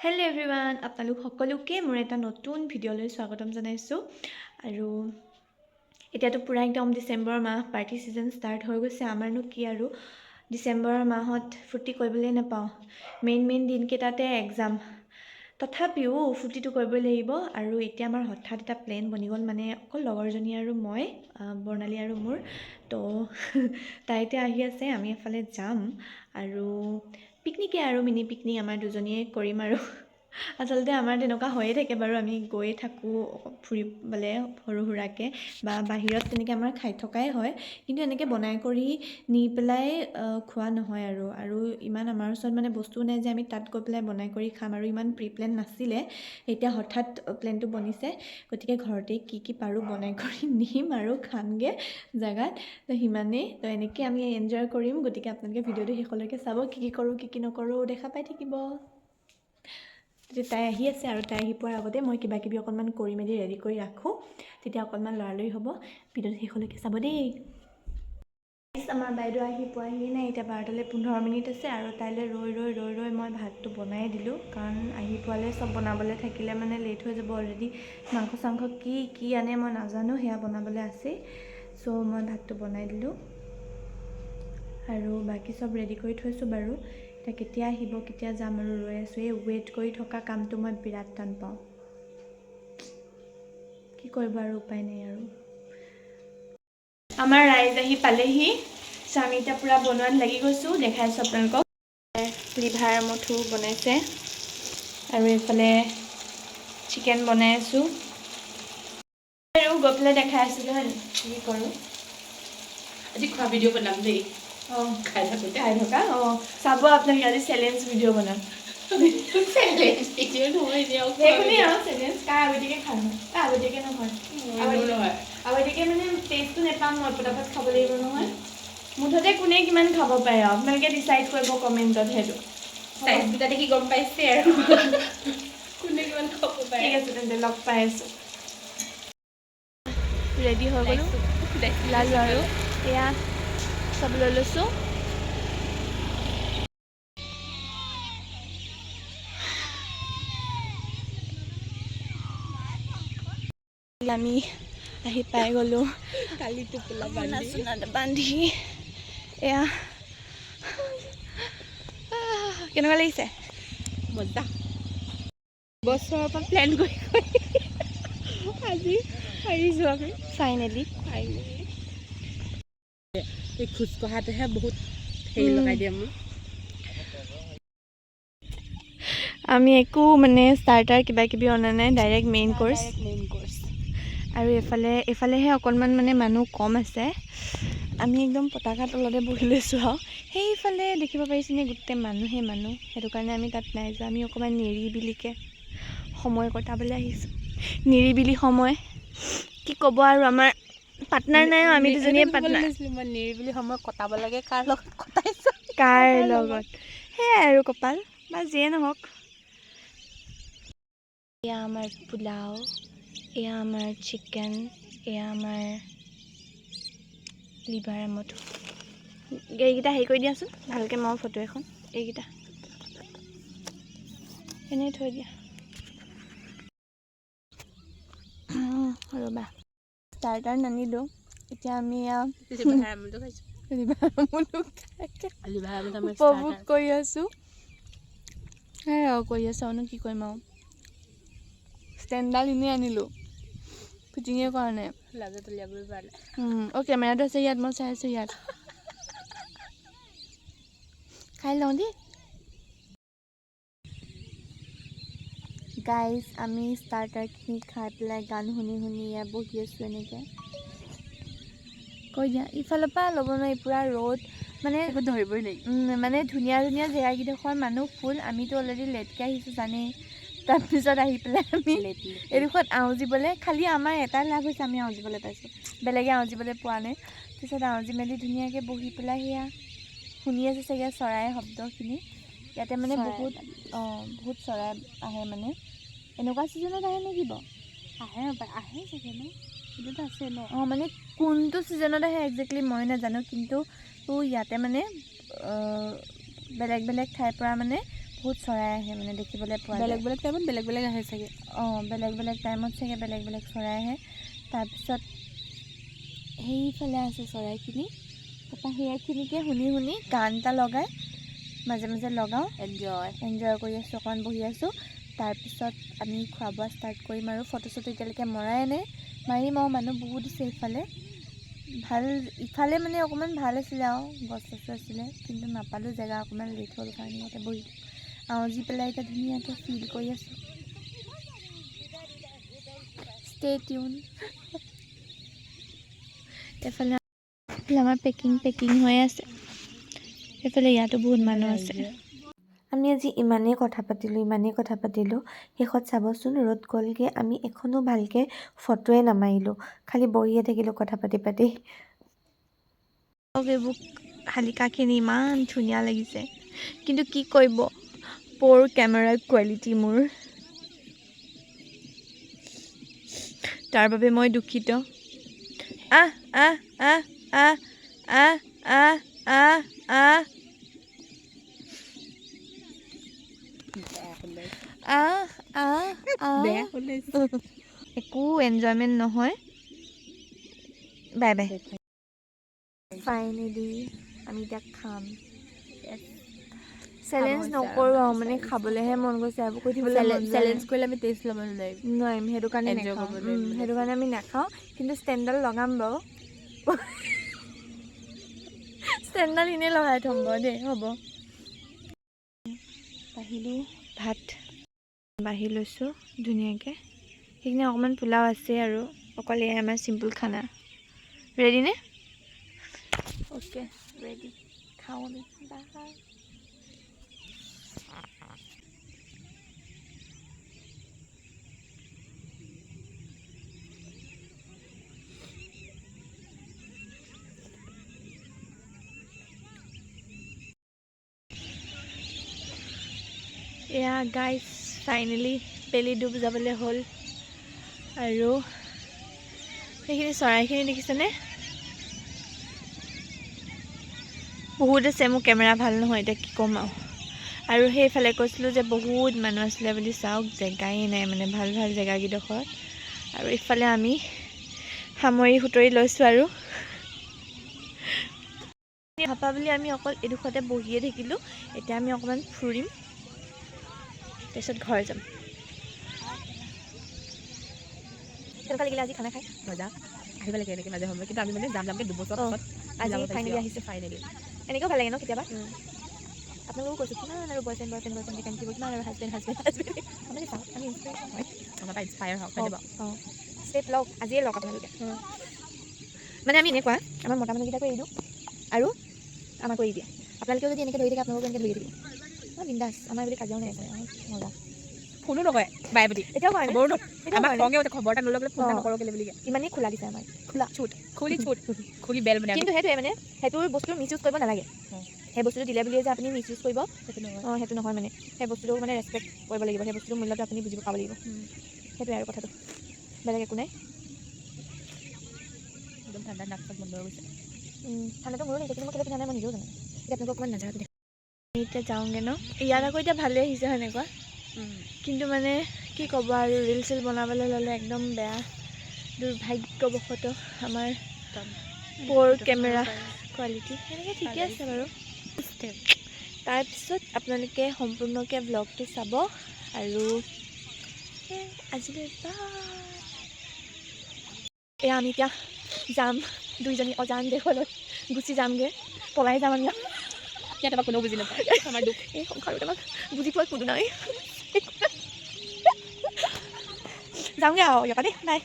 Hello' everyone, আপোনালোক সকলোকে মোৰ এটা নতুন ভিডিঅ'লৈ স্বাগতম জনাইছোঁ। আৰু এতিয়াতো পূৰা একদম ডিচেম্বৰ মাহ, পাৰ্টি ছিজন ষ্টাৰ্ট হৈ গৈছে। আমাৰনো কি আৰু ডিচেম্বৰ মাহত ফূৰ্তি কৰিবলৈ নাপাওঁ। মেইন দিনকেইটাতে এক্সাম, তথাপিও ফূৰ্তিটো কৰিবই লাগিব। আৰু এতিয়া আমাৰ হঠাৎ এটা প্লেন বনি গ'ল, মানে অকল লগৰজনী আৰু মই, বৰ্ণালী আৰু মোৰ। তো তাই এতিয়া আহি আছে, আমি এফালে যাম আৰু পিকনিকে আৰু মিনি পিকনিক আমাৰ দুজনীয়ে কৰিম। আৰু আচলতে আমাৰ তেনেকুৱা হৈয়ে থাকে বাৰু, আমি গৈয়ে থাকোঁ ফুৰিবলৈ সৰু সুৰাকৈ, বা বাহিৰত তেনেকৈ আমাৰ খাই থকাই হয়। কিন্তু এনেকৈ বনাই কৰি নি পেলাই খোৱা নহয়। আৰু ইমান আমাৰ ওচৰত মানে বস্তুও নাই যে আমি তাত গৈ পেলাই বনাই কৰি খাম, আৰু ইমান প্ৰি প্লেন নাছিলে। এতিয়া হঠাৎ প্লেনটো বনিছে, গতিকে ঘৰতে কি পাৰোঁ বনাই কৰি নিম আৰু খামগৈ জেগাত। তো সিমানেই। তো এনেকৈ আমি এনজয় কৰিম। গতিকে আপোনালোকে ভিডিঅ'টো শেষলৈকে চাব, কি কৰোঁ কি নকৰোঁ দেখা পাই থাকিব। তাই আহি আছে, আৰু তাই আহি পোৱাৰ আগতে মই কিবাকিবি অকণমান কৰি মেলি ৰেডি কৰি ৰাখোঁ, তেতিয়া অকণমান লৰালৰি হ'ব। ভিডিঅ'টো শেষলৈকে চাব দেই। আমাৰ বাইদেউ আহি পোৱাহি নাই, এতিয়া 12টালৈ 15 মিনিট আছে। আৰু তাইলৈ ৰৈ মই ভাতটো বনাই দিলোঁ, কাৰণ আহি পোৱালৈ চব বনাবলৈ থাকিলে মানে লেট হৈ যাব। অলৰেডি মাংস কি আনে মই নাজানো, সেয়া বনাবলৈ আছেই। চ' মই ভাতটো বনাই দিলোঁ আৰু বাকী চব ৰেডি কৰি থৈছোঁ বাৰু। এতিয়া কেতিয়া আহিব, কেতিয়া যাম আৰু ৰৈ আছোঁ। এই ৱেইট কৰি থকা কামটো মই বিৰাট টান পাওঁ, কি কৰিব আৰু উপায় নাই। আৰু আমাৰ ৰাইজ আহি পালেহি, চ' আমি এতিয়া পূৰা বনোৱাত লাগি গৈছোঁ। দেখাইছোঁ আপোনালোকক। লিভাৰ মঠু বনাইছে, আৰু এইফালে চিকেন বনাই আছোঁ। আৰু গৈ পেলাই দেখাই আছিলোঁ হয় কি কৰোঁ। আজি খোৱা ভিডিঅ' বনাম দেই। অঁ, খাই থকা অঁ, চাব আপোনালোকে। আজি চেলেঞ্জ ভিডিঅ' বনাম। চেলেঞ্জ ভিডিঅ' নহয়, সেইখনেই আৰু চেলেঞ্জ। কাৰ আগতীয়াকৈ খাম, আগতীয়াকৈ নহয়, নহয়। আগতীয়াকৈ মানে টেষ্টটো নাপাম মই, পটাপট খাব লাগিব নহয়। মুঠতে কোনে কিমান খাব পাৰে আৰু আপোনালোকে ডিচাইড কৰিব কমেণ্টত। সেইটো চাইজকেইটা দেখি গম পাইছে আৰু কোনে কিমান খাব পাৰে। ঠিক আছে তেন্তে, লগ পাই আছোঁ। ৰেডি হৈ গ'লোঁ, ওলালোঁ আৰু এয়া চব লৈ লৈছোঁ। আমি আহি পাই গ'লোঁ, কালি টোপোলা বান্ধি। এয়া কেনেকুৱা লাগিছে? মজা। বছৰৰ পৰা প্লেন কৰি আজি পাৰিছোঁ আমি ফাইনেলি। এই খোজ কঢ়াটোহে বহুত হেৰি লগাই দিয়ে মোৰ। আমি একো মানে ষ্টাৰ্টাৰ কিবাকিবি অনা নাই, ডাইৰেক্ট মেইন কোৰ্চ। আৰু এইফালেহে অকণমান মানে মানুহ কম আছে। আমি একদম পতাকা তলতে বহি লৈছোঁ আৰু সেইফালে দেখিব পাৰিছেনে গোটেই মানুহ। সেইটো কাৰণে আমি তাত নাই যোৱা। আমি অকণমান নিৰিবিলিকৈ সময় কটাবলৈ আহিছোঁ। নিৰিবিলি সময় কি ক'ব আৰু, আমাৰ পাৰ্টনাৰ নাই, আমি দুজনীয়ে পাৰ্টনাৰ। মই নিৰিবিলি সময় কটাব লাগে, কাৰ লগত কটাইছোঁ, কাৰ লগত সেয়াই আৰু কপাল, বা যিয়ে নহওক। এয়া আমাৰ পোলাও, এয়া আমাৰ চিকেন, এয়া আমাৰ লিভাৰ মঠু। এইকেইটা হেৰি কৰি দিয়াচোন ভালকৈ, মাৰো ফটো এখন। এইকেইটা এনেই থৈ দিয়া। ৰ'বা, ষ্টাৰ্টাৰ নানিলোঁ। এতিয়া আমি উপভোগ কৰি আছোঁ। সেয়াই আৰু কৰি আছোঁ, আৰুনো কি কৰিম আৰু। ষ্টেণ্ডডাল এনেই আনিলোঁ, ফিটিঙে কৰা নাই। লাজত উলিয়াবই পৰা নাই। অঁ, কেমেৰাটো আছে ইয়াত, মই চাই আছোঁ ইয়াত। খাই লওঁ দেই গাইজ। আমি ষ্টাৰ্টাৰখিনি খাই পেলাই গান শুনি ইয়াত বহি আছোঁ এনেকৈ। কৈ দিয়া, ইফালৰ পৰা ল'ব নোৱাৰি, পূৰা ৰ'দ মানে ধৰিবই নোৱাৰি। মানে ধুনীয়া জেগাকেইডোখৰ মানুহ ফুল। আমিতো অলৰেডি লেটকৈ আহিছোঁ জানেই। তাৰপিছত আহি পেলাই আমি এইডোখৰত আউজিবলৈ, খালি আমাৰ এটা লাভ হৈছে, আমি আউজিবলৈ পাইছোঁ, বেলেগে আউজিবলৈ পোৱা নাই। তাৰপিছত আউজি মেলি ধুনীয়াকৈ বহি পেলাই সেয়া শুনি আছে চাগে চৰাইৰ শব্দখিনি। ইয়াতে মানে বহুত চৰাই আহে। মানে এনেকুৱা ছিজনত আহে নেকি বাৰু? আহে চাগে ন, সেইটোতো আছে ন। অঁ, মানে কোনটো ছিজনত আহে একজেক্টলি মই নাজানো, কিন্তু ইয়াতে মানে বেলেগ ঠাইৰ পৰা মানে বহুত চৰাই আহে মানে দেখিবলৈ পোৱা যায়। বেলেগ বেলেগ টাইমত বেলেগ বেলেগ আহে চাগে। বেলেগ বেলেগ টাইমত চাগে বেলেগ বেলেগ চৰাই আহে। তাৰপিছত সেইফালে আছে চৰাইখিনি। তাৰপৰা সেইখিনিকে শুনি শুনি গান এটা লগাই মাজে মাজে লগাওঁ, এনজয় কৰি আছোঁ, অকণমান বহি আছোঁ। তাৰপিছত আমি খোৱা বোৱা ষ্টাৰ্ট কৰিম আৰু ফটো চটো এতিয়ালৈকে মৰাই নাই, মাৰিম আৰু। মানুহ বহুত আছে ইফালে, ভাল ইফালে মানে অকণমান ভাল আছিলে আৰু গছ চছো আছিলে, কিন্তু নাপালোঁ জেগা, অকণমান লেট হ'ল কাৰণে ইয়াতে বহিলোঁ। আউজি পেলাই এতিয়া ধুনীয়াকৈ ফিল কৰি আছোঁ। Stay tune. এইফালে আমাৰ পেকিং হৈ আছে। এইফালে ইয়াতো বহুত মানুহ আছে। আমি আজি ইমানেই কথা পাতিলোঁ। শেষত চাবচোন ৰ'দ গ'লগৈ, আমি এখনো ভালকৈ ফটোৱে নামাৰিলোঁ, খালি বহিয়ে থাকিলোঁ কথা পাতি পাতি। এইবোৰ শালিকাখিনি ইমান ধুনীয়া লাগিছে, কিন্তু কি কৰিব, প'ৰ কেমেৰাৰ কোৱালিটি মোৰ, তাৰ বাবে মই দুখিত। আহ আহ আহ আহ আহ আহ আহ আহ একো এনজয়মেণ্ট নহয়। Bye bye. ফাইনেলি আমি এতিয়া খাম। চেলেঞ্জ নকৰোঁ আৰু মানে খাবলৈহে মন গৈছে, এইবোৰ কৈ থাকিবলৈ মন যায়। চেলেঞ্জ কৰিলে আমি টেষ্ট ল'ব নোৱাৰিম, সেইটো কাৰণে Enjoy নাখাওঁ। কৰিব নোৱাৰিম সেইটো কাৰণে আমি নাখাওঁ, কিন্তু ষ্টেণ্ডডাল লগাম বাৰু। ষ্টেণ্ডডাল এনেই লগাই থ'ম বাৰু দেই, হ'ব। বাঢ়িলোঁ ভাত বাঢ়ি লৈছোঁ ধুনীয়াকৈ। সেইখিনি অকণমান পোলাও আছে আৰু অকল এয়াই আমাৰ চিম্পুল খানা। ৰেডি নে? অ'কে ৰেডি, খাওঁ আমি। বাই। এয়া গাইজ ফাইনেলি বেলি ডুব যাবলৈ হ'ল। আৰু সেইখিনি চৰাইখিনি দেখিছেনে? বহুত আছে, মোৰ কেমেৰা ভাল নহয়, এতিয়া কি ক'ম আৰু সেইফালে কৈছিলোঁ যে বহুত মানুহ আছিলে বুলি, চাওক জেগাই নাই মানে ভাল ভাল জেগাকেইডোখৰত। আৰু ইফালে আমি সামৰি সুতৰি লৈছোঁ আৰু ভাপা বুলি আমি অকল এডোখৰতে বহিয়ে থাকিলোঁ। এতিয়া আমি অকণমান ফুৰিম, তাৰপিছত ঘৰ যাম। কেনেকুৱা লাগিলে আজি খানা খাই? মজা। আহিব লাগে এনেকৈ মাজে সময়ে, কিন্তু আমি মানে যামকৈ 2 বছৰ পাছত আজি ফাইনেলি আহিছোঁ। ফাইনেলি এনেকৈও ভাল লাগে ন কেতিয়াবা। আপোনালোকেও কৈছোঁ কিমান আৰু বয়ফ্ৰেণ্ড কান্দিব, কিমান আৰু হাজবেণ্ড মানে চাওক আমি ইনস্পিৰেশ্যন হয়। আমাৰ পৰা ইনস্পায়াৰ হওক, হয় বা? ষ্টেপ লওক, আজিয়ে লওক আপোনালোকে। মানে আমি এনেকুৱা, আমাৰ মতা মানুহকেইটাকো এৰি দিওঁ আৰু আমাকো এৰি দিয়ে। আপোনালোকেও যদি এনেকৈ ধৰি থাকে, আপোনালোকেও এনেকৈ ধৰি থাকিব। বিন্দাছ, আমাৰ বুলি কাজিয়াও নাই, মজা। ফোনো নকৰে বাৰে প্ৰতি, এতিয়াও কৰে খবৰো আমাক খঙে উঠে, খবৰ এটা নল'লে ফোন এটা নকৰোঁ কেলে বুলি। ইমানেই খোলা দিছে আমাৰ, খোলা ছুট, খুলি বেল মানে। কিন্তু সেইটোৱে মানে সেইটো বস্তু মিছ ইউজ কৰিব নালাগে। সেই বস্তুটো দিলে বুলিয়ে যে আপুনি মিছ ইউজ কৰিব, সেইটো নহয় মানে। সেই বস্তুটো মানে ৰেচপেক্ট কৰিব লাগিব, সেই বস্তুটোৰ মূল্যটো আপুনি বুজি পাব লাগিব। সেইটোৱে আৰু কথাটো, বেলেগ একো নাই। একদম ঠাণ্ডা, নাক চাক বন্ধ হৈ গৈছে। ঠাণ্ডাটো মোৰো লাগিছে, কিন্তু মই কেলৈ পিন্ধা নাই মই নিজেও জানো। এতিয়া আপোনালোকক অকণমান নাজানো দেখোন। আমি এতিয়া যাওঁগৈ ন, ইয়াত আকৌ এতিয়া ভালেই আহিছে সেনেকুৱা, কিন্তু মানে কি ক'ব আৰু ৰিল চিল বনাবলৈ ল'লে একদম বেয়া। দুৰ্ভাগ্যবশতঃ আমাৰ প'ৰ কেমেৰা কোৱালিটি সেনেকৈ ঠিকে আছে বাৰু। তাৰপিছত আপোনালোকে সম্পূৰ্ণকৈ ব্লগটো চাব আৰু আজিলৈ এয়া আমি এতিয়া যাম দুইজনী অজান দেশলৈ, গুচি যামগৈ, পলাই যাম আমি। ইয়াত আমাক কোনেও বুজি নাপায়, আমাৰ দুখ। এই সংসাৰত আমাক বুজি পোৱা কোনো নাই। যাওঁগৈ আৰু ইয়াৰ পৰা দেই, বাই।